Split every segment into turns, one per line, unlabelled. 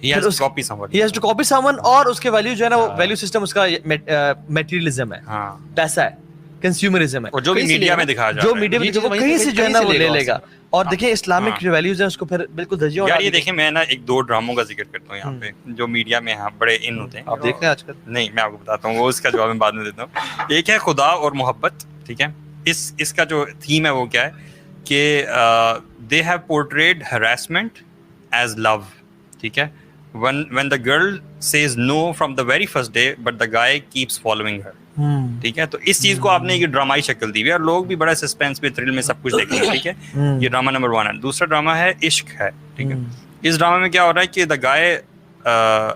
he has to copy someone,
he has to copy someone, اور اس کے value جو ہے نا وہ ویلیو سسٹم اس کا میٹیریلزم ہے, پیسہ ہے, کنزیومرزم ہے,
اور جو بھی میڈیا میں دکھایا جا
جو
رہا ہے
میڈیا میں وہ کہیں سے جو ہے نا وہ لے لے گا. اور دیکھیں اسلامک جو ویلیوز ہیں اس کو پھر بالکل درجہ.
یار یہ دیکھیں میں نا ایک دو ڈراموں کا ذکر کرتا ہوں یہاں پہ جو میڈیا میں بڑے ان ہوتے ہیں.
آپ دیکھ رہے ہیں آج کل؟
نہیں, میں آپ کو بتاتا ہوں, وہ اس کا جواب میں بعد میں دیتا ہوں. ایک ہے خدا اور محبت, ٹھیک ہے, اس کا جو تھیم ہے وہ کیا ہے کہ they have portrayed harassment as love, ٹھیک ہے, when the girl says no from the very first day but the guy keeps following her, ٹھیک ہے. تو اس چیز کو آپ نے یہ ڈرامائی شکل دی ہوئی ہے اور لوگ بھی بڑا سسپینس میں تھرل میں سب کچھ دیکھتے ہیں, ٹھیک ہے. یہ ڈرامہ نمبر 1 ہے. دوسرا ڈرامہ ہے عشق ہے, ٹھیک ہے. اس ڈرامہ میں کیا ہو رہا ہے کہ the guy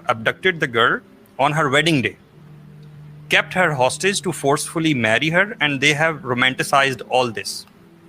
abducted the girl on her wedding day, kept her hostage to forcefully marry her, and they have romanticized all this.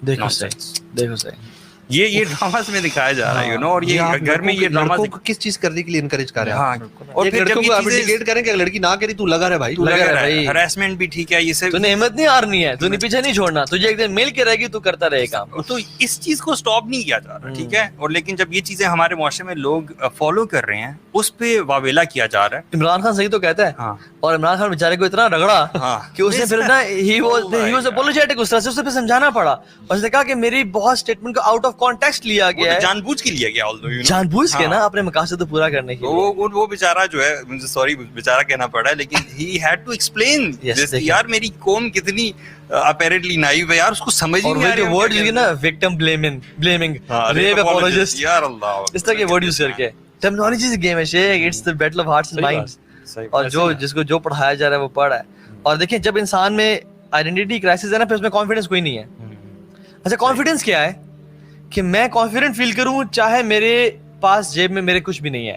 دیکھو صحیح
یہ ڈراماز میں دکھایا جا رہا ہے, یو نو, اور یہ گھر میں یہ ڈرامہ
کو کس چیز کرنے کے لیے انکریج کر رہے ہیں,
اور پھر
لڑکوں کو ابڈیکیٹ کریں کہ لڑکی نہ کری تو لگا رہے بھائی,
ہراسمنٹ بھی ٹھیک ہے, یہ سب
تو نے ہمت نہیں ہارنی ہے, تو نے پیچھے نہیں چھوڑنا, تجھے ایک دن مل کے رہے گی تو کرتا رہے کام.
تو اس چیز کو سٹاپ نہیں کیا جا رہا, ٹھیک ہے. اور لیکن جب یہ چیزیں ہمارے معاشرے میں لوگ فالو کر رہے ہیں اس پہ واویلا کیا جا رہا ہے.
عمران خان صحیح تو کہتا ہے, اور عمران خان بیچارے کو اتنا رگڑا کہ اس نے پھر نا ہی واز اپولوجیٹک, اس طرح سے اسے پھر سمجھانا پڑا, اور اس نے کہا کہ میری بہت اسٹیٹمنٹ کو آؤٹ آف کانٹیکسٹ لیا گیا ہے,
جان بوجھ کے لیا گیا,
جان بوجھ کے نا اپنے مقاصد کو پورا کرنے کے لیے.
وہ بیچارہ جو ہے, مجھے سوری بیچارہ کہنا پڑا ہے, لیکن ہی ہیڈ ٹو ایکسپلین یار میری قوم کتنی اپیرنٹلی نائیو ہے یار, اس کو سمجھ ہی نہیں آ رہا.
اور ورڈ یوز نا وکٹم بلیمنگ, ریپ اپولوجسٹ,
یار اللہ,
اس طرح کے ورڈ یوز کر کے. ٹرمینالوجی سے گیم ہے شیخ, it's the battle of hearts and minds, اور جو جس کو جو پڑھایا جا رہا ہے وہ پڑھ رہا ہے. اور دیکھیں جب انسان میں آئیڈینٹی کرائسس ہے نا, پھر اس میں کانفیڈنس کوئی نہیں ہے. اچھا کانفیڈنس کیا ہے کہ میں کانفیڈنٹ فیل کروں چاہے میرے پاس جیب میں میرے کچھ بھی نہیں ہے.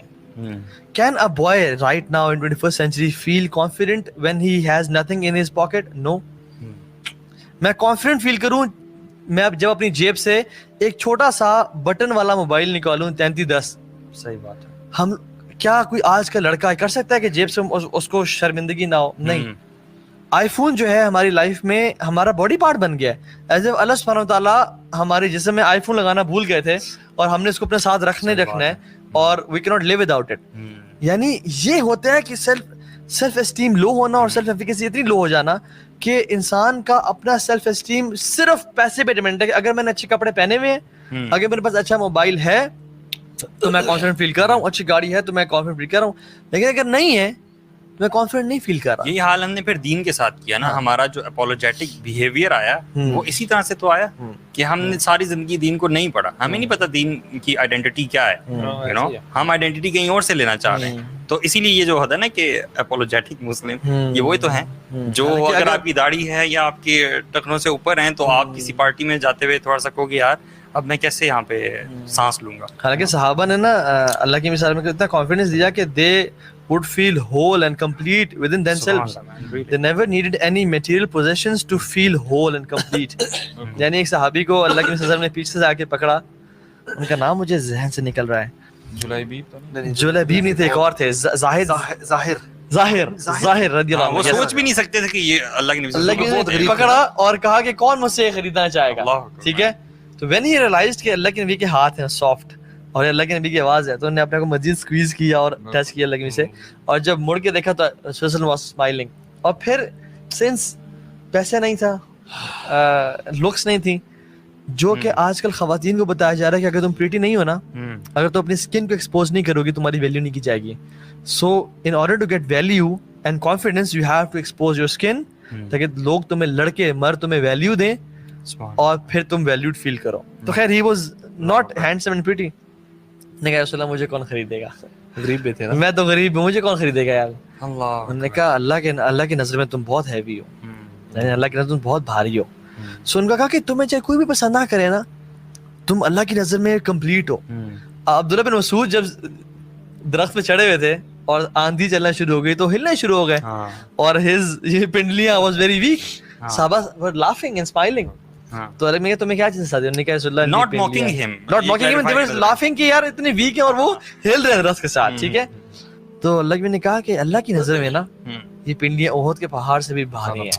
Can a boy right now in 21st century feel confident when he has nothing in his pocket? No. میں کانفیڈنٹ فیل کروں میں اب جب اپنی جیب سے ایک چھوٹا سا بٹن والا موبائل نکالوں 3310.
صحیح بات ہے.
ہم کیا کوئی آج کا لڑکا کر سکتا ہے کہ جیب سے اس کو شرمندگی نہ ہو؟ نہیں. آئی فون جو ہے ہماری لائف میں ہمارا باڈی پارٹ بن گیا ہے. ایز اے اللہ سبحانہ وتعالیٰ ہمارے جسم میں آئی فون لگانا بھول گئے تھے اور ہم نے اس کو اپنے ساتھ رکھنا ہے, اور وی کی ناٹ لیو وداؤٹ اٹ. یعنی یہ ہوتا ہے کہ سیلف اسٹیم لو ہونا اور سیلف ایفیکیسی اتنی لو ہو جانا کہ انسان کا اپنا سیلف اسٹیم صرف پیسے پہ ڈیپینڈ ہے. کہ اگر میں نے اچھے کپڑے پہنے ہوئے ہیں, اگر میرے پاس اچھا موبائل ہے تو میں کانفیڈنٹ فیل کر رہا ہوں, اچھی گاڑی ہے تو میں کانفیڈنٹ فیل کر رہا ہوں, لیکن اگر نہیں ہے میں کانفیڈنٹ نہیں فیل کر رہا.
یہی حال ہم نے پھر دین کے ساتھ کیا نا. ہمارا جو اپولوجیٹک بیہیویئر آیا وہ اسی طرح سے تو آیا کہ ہم نے ساری زندگی دین کو نہیں پڑھا, ہمیں نہیں پتا دین کی آئیڈینٹی کیا ہے, یو نو, ہم آئیڈینٹی کہیں اور سے لینا چاہ رہے ہیں. تو اسی لیے یہ جو ہوتا ہے نا کہ اپولوجیٹک مسلم, یہ وہی تو ہیں جو اگر آپ کی داڑھی ہے یا آپ کے ٹخنوں سے اوپر ہیں تو آپ کسی پارٹی میں جاتے ہوئے تھوڑا سا کہو گے یار اب میں کیسے یہاں پہ سانس لوں گا.
حالانکہ صحابہ نے نا اللہ کی مثال میں اتنا کانفیڈنس دیا کہ دے would feel whole and complete within themselves. They never needed any material possessions to feel whole and complete. یعنی ایک صحابی کو اللہ کی مثال نے پیچھے سے آ کے پکڑا, ان کا نام مجھے ذہن سے نکل رہا ہے, جلیبیب نہیں تھے, ایک اور تھے, ظاہر رضی اللہ عنہ.
وہ سوچ بھی نہیں سکتے تھے کہ یہ اللہ کی
پکڑا اور کہا کہ کون مجھ سے خریدنا چاہے گا, ٹھیک ہے. تو when he realized کہ اللہ کے نبی کے ہاتھ ہیں سافٹ اور اللہ کے نبی کی آواز ہے, تو انہوں نے اپنے کو مزید سکویز کیا اور ٹچ کیا اللہ کے نبی سے, اور جب مڑ کے دیکھا تو رسول اللہ واز اسمائلنگ. اور پھر سنس پیسے نہیں تھا, لکس نہیں تھی, جو کہ آج کل خواتین کو بتایا جا رہا ہے کہ اگر تم پریٹی نہیں ہو نا, اگر تم اپنی اسکن کو ایکسپوز نہیں کرو گی تمہاری ویلیو نہیں کی جائے گی. So in order to get value and confidence you have to expose your skin, تاکہ لوگ تمہیں لڑکے مرد تمہیں ویلیو دیں اور پھر تم ویلیوڈ فیل کرو. تو خیر he was not handsome and pretty. نے کہا رسول اللہ مجھے کون خریدے گا,
غریب بھی تھے نا,
میں تو غریب ہوں, مجھے کون خریدے گا یار.
اللہ.
انہوں نے کہا اللہ کی نظر میں تم بہت ہیوی ہو, یعنی اللہ کی نظر میں تم بہت بھاری ہو. سو ان کا کہا کہ تمہیں چاہے کوئی بھی پسند نہ کرے نا, تم اللہ کی نظر میں کمپلیٹ ہو. عبداللہ بن مسعود جب درخت پہ چڑھے ہوئے تھے اور آندھی چلنا شروع ہو گئی تو ہلنا شروع ہو گئے, اور یہ پنڈلیاں واز ویری ویک. صحابہ were laughing and smiling. تو اللہ میں تمہیں کیا چیز ساتھ, انہوں نے کہا رسول اللہ
not mocking him,
they were laughing کہ یار اتنے ویک ہیں اور وہ ہل رہے ہیں درخت کے ساتھ, ٹھیک ہے. تو اللہ نے کہا کہ اللہ کی نظر میں نا یہ پنڈلیاں احد کے پہاڑ سے بھی بھاری ہیں.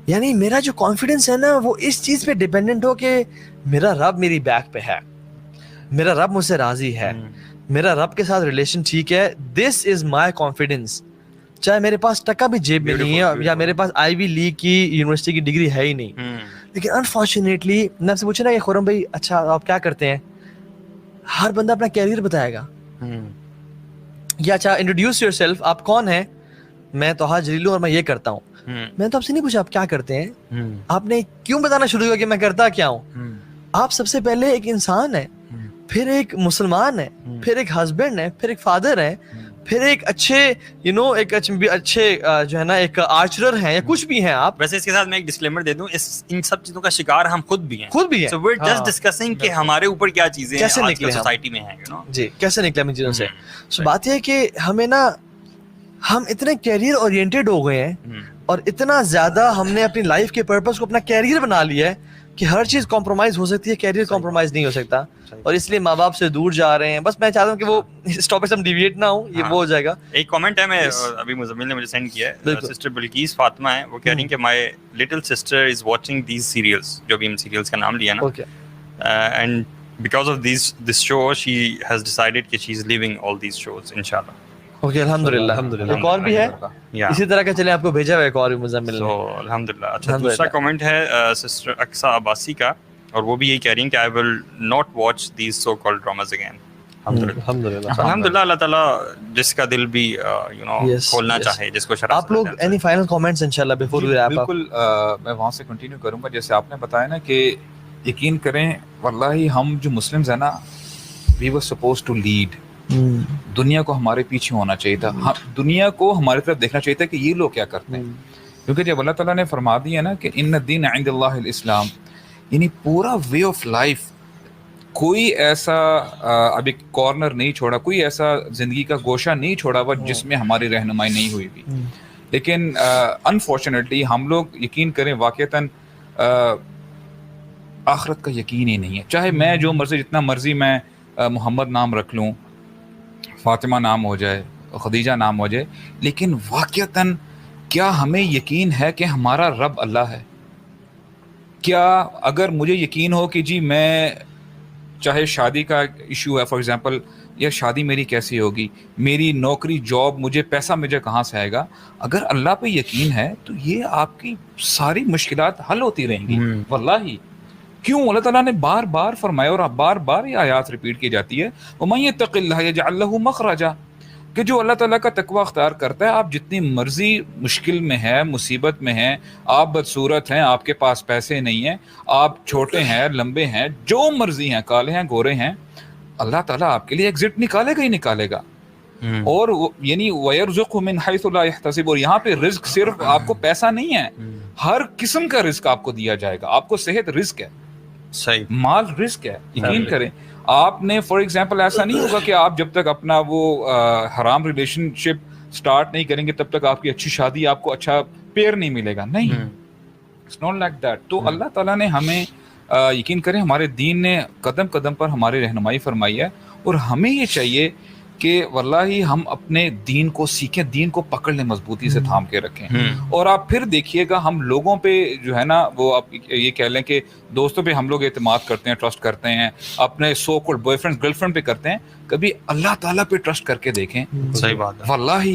یعنی میرا جو کانفیڈنس ہے نا وہ اس چیز پہ ڈیپینڈنٹ ہو کہ میرا رب میری بیک پہ ہے, میرا رب مجھ سے راضی ہے, میرا رب کے ساتھ ریلیشن ٹھیک ہے, دس از مائی کانفیڈینس. چاہے میرے پاس ٹکا بھی جیب میں نہیں ہے یا میرے پاس آئی وی لیگ کی یونیورسٹی کی ڈگری ہے ہی نہیں, لیکن انفارچونیٹلی میں آپ سے پوچھا نا کہ خرم بھائی اچھا آپ کیا کرتے ہیں, ہر بندہ اپنا کیریئر بتائے گا. یا اچھا انٹروڈیوس یور سیلف, آپ کون ہیں؟ میں توحا جلیل ہوں اور میں یہ کرتا ہوں. میں تو آپ سے نہیں پوچھا آپ کیا کرتے ہیں, آپ نے کیوں بتانا شروع کیا کہ میں کرتا کیا ہوں. آپ سب سے پہلے ایک انسان ہے, پھر ایک مسلمان ہے, پھر ایک ہسبینڈ ہے, پھر ایک فادر ہے, پھر ایک اچھے ایک اچھے جو ہے نا ایک آرچرر ہیں یا کچھ بھی ہیں آپ.
ویسے اس کے ساتھ میں ایک ڈسکلیمر دے دوں, ان سب چیزوں کا شکار ہم خود بھی ہیں.
So
we're just discussing کہ ہمارے اوپر کیا چیزیں
کیسے
آج
نکلے
کل سوسائٹی میں ہیں,
جی کیسے نکلے ان چیزوں سے. بات یہ ہے کہ ہمیں نا ہم اتنے کیریئر اورینٹیڈ ہو گئے ہیں اور اتنا زیادہ ہم نے اپنی لائف کے پرپس کو اپنا کیریئر بنا لیا ہے کہ ہر چیز کمپرومائز ہو سکتی ہے, کیریئر کمپرومائز نہیں ہو سکتا, اور اس لیے ماں باپ سے دور جا رہے ہیں. بس میں چاہتا ہوں کہ وہ اس ٹاپک سے ہم ڈیویٹ نہ ہوں, یہ وہ ہو جائے گا.
ایک کامنٹ ہے میں ابھی مزمل نے مجھے سینڈ کیا ہے, سسٹر بلقیس فاطمہ ہے, وہ کہہ رہی ہیں کہ my little sister is watching these serials, جو بھی ہم سیریلز کا نام لیا نا, and because of this show she has decided کہ she is leaving all these shows انشاءاللہ.
اوکے الحمدللہ. ایک اور بھی ہے اسی طرح کا, چلیں آپ کو بھیجا ہوا ایک اور بھی مزمل نے.
الحمدللہ. اچھا دوسرا کامنٹ ہے سسٹر اقصا عباسی کا, اور وہ بھی یہی کہہ رہی ہیں کہ I will not watch these so called dramas again. الحمدللہ اللہ تعالیٰ جس کا دل بھی کھولنا چاہے, جس کو شرح.
آپ لوگ اینی فائنل کامنٹس انشاءاللہ بیفور وی ریپ اپ؟
بالکل میں وہاں سے کنٹینیو کروں گا جیسے آپ نے بتایا نا کہ یقین کریں واللہ ہم جو مسلمز ہیں نا, وی ور سپوز ٹو لیڈ. دنیا کو ہمارے پیچھے ہونا چاہیے تھا, دنیا کو ہماری طرف دیکھنا چاہیے تھا کہ یہ لوگ کیا کرتے ہیں, کیونکہ جب اللہ تعالیٰ نے فرما دیا نا کہ ان الدین عند اللہ الاسلام, یعنی پورا وے آف لائف, کوئی ایسا اب ایک کارنر نہیں چھوڑا, کوئی ایسا زندگی کا گوشہ نہیں چھوڑا ہوا جس میں ہماری رہنمائی نہیں ہوئی بھی. لیکن انفارچونیٹلی ہم لوگ یقین کریں واقعتاً آخرت کا یقین ہی نہیں ہے. چاہے میں جو مرضی جتنا مرضی میں محمد نام رکھ لوں, فاطمہ نام ہو جائے, خدیجہ نام ہو جائے, لیکن واقعتاً کیا ہمیں یقین ہے کہ ہمارا رب اللہ ہے؟ کیا اگر مجھے یقین ہو کہ جی میں چاہے شادی کا ایشو ہے فار ایگزامپل, یا شادی میری کیسی ہوگی, میری نوکری جاب, مجھے پیسہ مجھے کہاں سے آئے گا, اگر اللہ پہ یقین ہے تو یہ آپ کی ساری مشکلات حل ہوتی رہیں گی. واللہ کیوں اللہ تعالیٰ نے بار بار فرمایا, اور بار بار یہ آیات ریپیٹ کی جاتی ہے, وَمَن يَتَّقِ اللَّهَ يَجْعَلْ لَهُ مَخْرَجًا, کہ جو اللہ تعالیٰ کا تقوی اختیار کرتا ہے, آپ جتنی مرضی مشکل میں ہے, مصیبت میں ہیں, آپ بدصورت ہیں, آپ کے پاس پیسے نہیں ہیں, آپ چھوٹے ہیں, لمبے ہیں, جو مرضی ہیں, کالے ہیں, گورے ہیں, اللہ تعالیٰ آپ کے لیے ایگزٹ نکالے گا ہی نکالے گا. اور یعنی وَيَرْزُقْهُ مِنْ حَيْثُ لَا يَحْتَسِبُ, اور یہاں پہ رزق صرف آپ کو پیسہ نہیں ہے, ہر قسم کا رزق آپ کو دیا جائے گا. آپ کو صحت رزق ہے,
صحیح,
مال رزق ہے. یقین کریں آپ نے فار ایگزامپل ایسا نہیں ہوگا کہ آپ جب تک اپنا وہ حرام ریلیشن شپ سٹارٹ نہیں کریں گے تب تک آپ کی اچھی شادی, آپ کو اچھا پیر نہیں ملے گا. نہیں, اٹس ناٹ لائک دیٹ. تو اللہ تعالیٰ نے ہمیں یقین کریں ہمارے دین نے قدم قدم پر ہماری رہنمائی فرمائی ہے, اور ہمیں یہ چاہیے کہ واللہ ہم اپنے دین کو سیکھیں, دین کو پکڑ لیں, مضبوطی سے تھام کے رکھیں. اور آپ پھر دیکھیے گا ہم لوگوں پہ جو ہے نا وہ آپ یہ کہہ لیں کہ دوستوں پہ ہم لوگ اعتماد کرتے ہیں, ٹرسٹ کرتے ہیں, اپنے so called boy friend girl friend پہ کرتے ہیں, کبھی اللہ تعالیٰ پہ ٹرسٹ کر کے دیکھیں.
صحیح بات ہے.
واللہ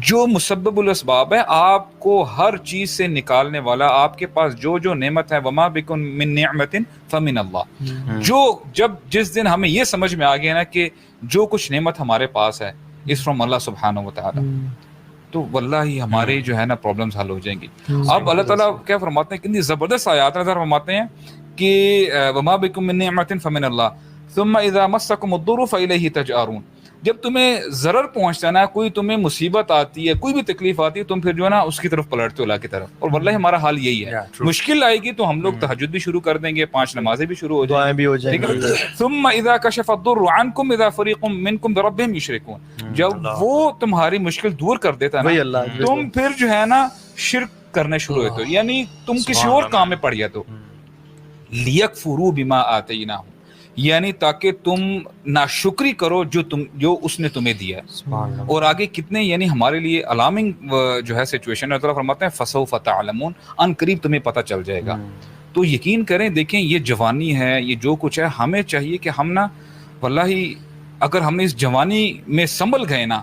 جو مسبب الاسباب ہے, آپ کو ہر چیز سے نکالنے والا, آپ کے پاس جو جو نعمت ہے, وما بکم من نعمت فمن اللہ, جو جب جس دن ہمیں یہ سمجھ میں آ گیا نا کہ جو کچھ نعمت ہمارے پاس ہے اس فرام اللہ سبحانہ و تعالی, تو واللہ ہمارے جو ہے نا پرابلمز حل ہو جائیں گی. اب اللہ تعالیٰ کیا فرماتے ہیں, کتنی زبردست آیات نظر فرماتے ہیں کہ وما بکم من نعمت فمن اللہ ثم اذا مسکم الضر فالیہ تجارون, جب تمہیں ضرر پہنچتا ہے نا, کوئی تمہیں مصیبت آتی ہے, کوئی بھی تکلیف آتی ہے, تم پھر جو ہے نا اس کی طرف پلٹتے ہو, اللہ کی طرف. اور واللہ ہمارا حال یہی ہے, مشکل آئے گی تو ہم لوگ تہجد بھی شروع کر دیں گے, 5 نمازیں بھی شروع ہو جائیں,
دعائیں بھی ہو جائیں گی.
ثم اذا کشف الضر عنکم اذا فریق منکم بربہم یشرکون, جب وہ تمہاری مشکل دور کر دیتا ہے نا, تم پھر جو ہے نا شرک کرنے شروع ہوتے ہو, یعنی تم کسی اور کام میں پڑ جاتے ہو. لیکفروا بما آتیناہم, یعنی تاکہ تم ناشکری کرو جو اس نے تمہیں دیا ہے. اور آگے کتنے یعنی ہمارے لیے الارمنگ جو ہے سچویشن ہے, اللہ فرماتے ہیں فسوف تعلمون, ان قریب تمہیں پتہ چل جائے گا. تو یقین کریں, دیکھیں یہ جوانی ہے, یہ جو کچھ ہے, ہمیں چاہیے کہ ہم نا واللہ اگر ہم اس جوانی میں سنبھل گئے نا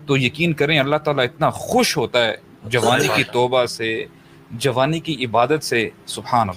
تو یقین کریں اللہ تعالیٰ اتنا خوش ہوتا ہے جوانی کی توبہ سے، جوانی کی عبادت سے، سبحان اللہ.